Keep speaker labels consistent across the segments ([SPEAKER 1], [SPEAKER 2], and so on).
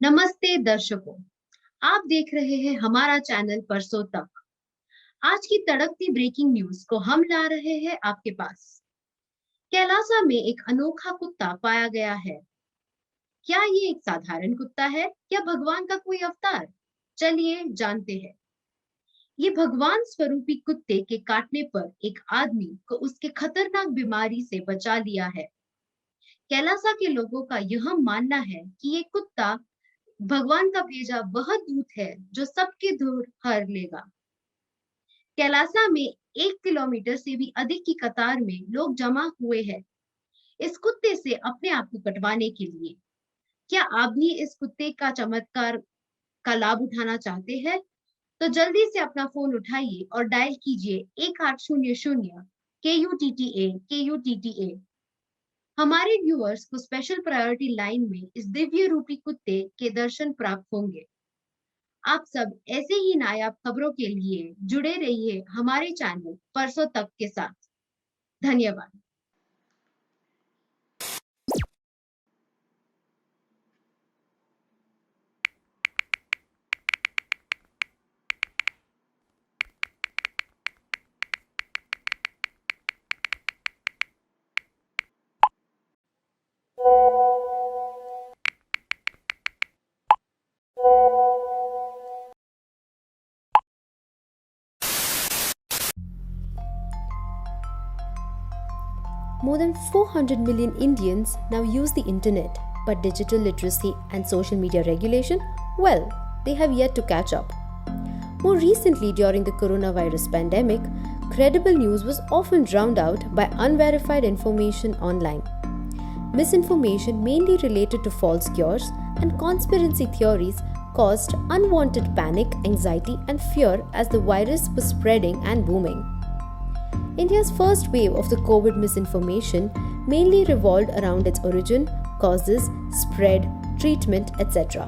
[SPEAKER 1] नमस्ते दर्शकों, आप देख रहे हैं हमारा चैनल परसों तक। आज की तड़कती ब्रेकिंग न्यूज को हम ला रहे हैं आपके पास। कैलासा में एक अनोखा कुत्ता पाया गया है। क्या ये एक साधारण कुत्ता है या भगवान का कोई अवतार? चलिए जानते हैं। ये भगवान स्वरूपी कुत्ते के काटने पर एक आदमी को उसके खतरनाक बीमारी से बचा लिया है। कैलासा के लोगों का यह मानना है कि ये कुत्ता भगवान का भेजा वह दूत है जो सबकी धूल हर लेगा। कैलासा में 1 किलोमीटर से भी अधिक की कतार में लोग जमा हुए हैं इस कुत्ते से अपने आप को कटवाने के लिए। क्या आप भी इस कुत्ते का चमत्कार का लाभ उठाना चाहते हैं? तो जल्दी से अपना फोन उठाइए और डायल कीजिए 1800 KUTTA। हमारे व्यूअर्स को स्पेशल प्रायोरिटी लाइन में इस दिव्य रूपी कुत्ते के दर्शन प्राप्त होंगे। आप सब ऐसे ही नायाब खबरों के लिए जुड़े रहिए हमारे चैनल परसों तक के साथ। धन्यवाद।
[SPEAKER 2] More than 400 million Indians now use the internet, but digital literacy and social media regulation, well, they have yet to catch up. More recently, during the coronavirus pandemic, credible news was often drowned out by unverified information online. Misinformation, mainly related to false cures and conspiracy theories, caused unwanted panic, anxiety, and fear as the virus was spreading and booming. India's first wave of the COVID misinformation mainly revolved around its origin, causes, spread, treatment, etc.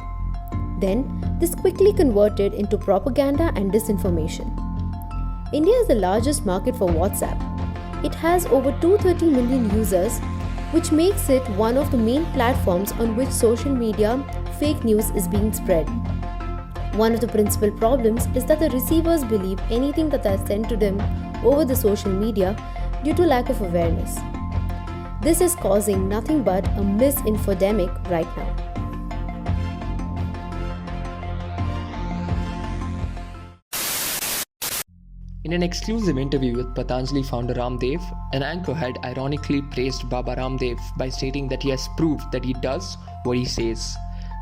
[SPEAKER 2] Then, this quickly converted into propaganda and disinformation. India is the largest market for WhatsApp. It has over 230 million users, which makes it one of the main platforms on which social media fake news is being spread. One of the principal problems is that the receivers believe anything that is sent to them over the social media due to lack of awareness. This is causing nothing but a misinfodemic right now.
[SPEAKER 3] In an exclusive interview with Patanjali founder Ramdev, an anchor had ironically praised Baba Ramdev by stating that he has proved that he does what he says.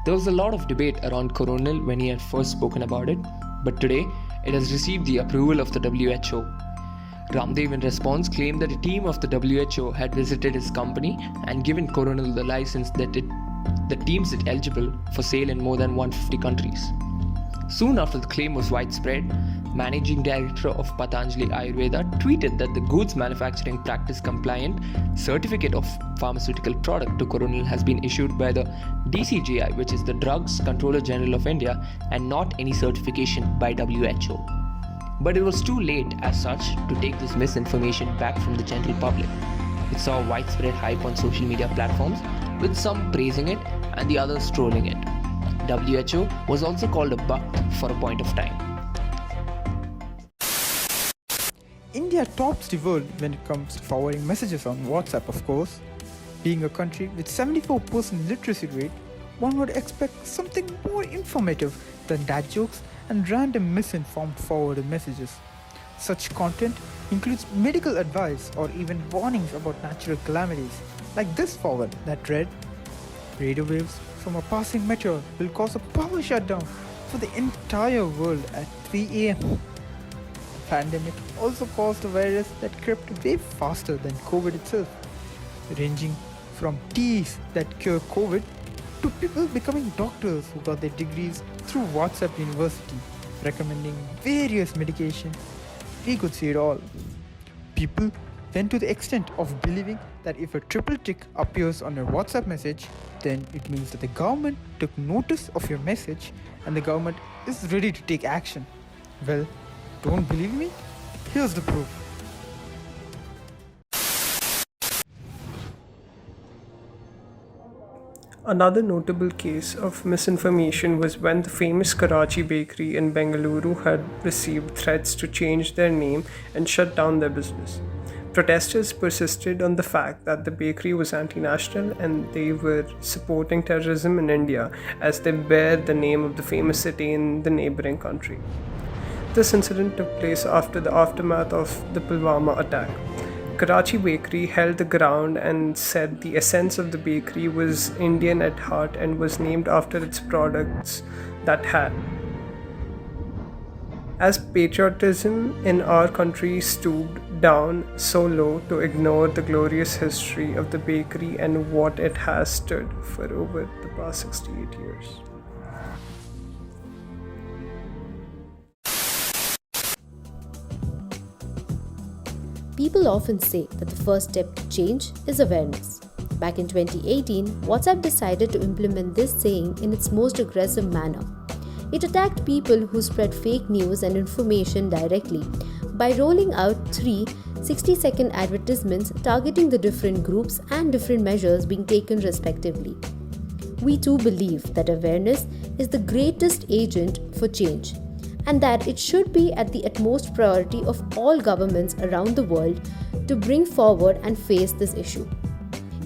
[SPEAKER 3] There was a lot of debate around Coronal when he had first spoken about it, but today it has received the approval of the WHO. Ramdev in response claimed that a team of the WHO had visited his company and given Coronal the license that deems it eligible for sale in more than 150 countries. Soon after the claim was widespread, Managing Director of Patanjali Ayurveda tweeted that the Goods Manufacturing Practice Compliant Certificate of Pharmaceutical Product to Coronal has been issued by the DCGI, which is the Drugs Controller General of India, and not any certification by WHO. But it was too late as such to take this misinformation back from the general public. It saw widespread hype on social media platforms, with some praising it and the others trolling it. WHO was also called a buck for a point of time.
[SPEAKER 4] India tops the world when it comes to forwarding messages on WhatsApp, of course. Being a country with 74% literacy rate, one would expect something more informative than dad jokes and random misinformed forwarded messages. Such content includes medical advice or even warnings about natural calamities, like this forward that read, "Radio waves from a passing meteor will cause a power shutdown for the entire world at 3 a.m. Pandemic also caused a virus that crept way faster than COVID itself, ranging from teas that cure COVID to people becoming doctors who got their degrees through WhatsApp University, recommending various medication. We could see it all. People went to the extent of believing that if a triple tick appears on your WhatsApp message, then it means that the government took notice of your message and the government is ready to take action. Well, don't believe me? Here's the proof.
[SPEAKER 5] Another notable case of misinformation was when the famous Karachi bakery in Bengaluru had received threats to change their name and shut down their business. Protesters persisted on the fact that the bakery was anti national and they were supporting terrorism in India as they bear the name of the famous city in the neighboring country. This incident took place after the aftermath of the Pulwama attack. Karachi Bakery held the ground and said the essence of the bakery was Indian at heart and was named after its products that had. As patriotism in our country stooped down so low to ignore the glorious history of the bakery and what it has stood for over the past 68 years.
[SPEAKER 2] People often say that the first step to change is awareness. Back in 2018, WhatsApp decided to implement this saying in its most aggressive manner. It attacked people who spread fake news and information directly by rolling out 3 60-second advertisements targeting the different groups and different measures being taken respectively. We too believe that awareness is the greatest agent for change, and that it should be at the utmost priority of all governments around the world to bring forward and face this issue.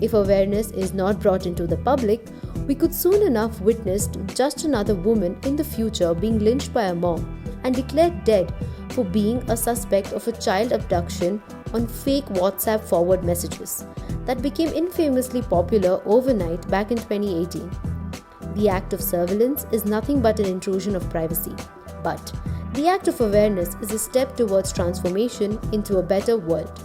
[SPEAKER 2] If awareness is not brought into the public, we could soon enough witness just another woman in the future being lynched by a mob and declared dead for being a suspect of a child abduction on fake WhatsApp forward messages that became infamously popular overnight back in 2018. The act of surveillance is nothing but an intrusion of privacy. But the act of awareness is a step towards transformation into a better world.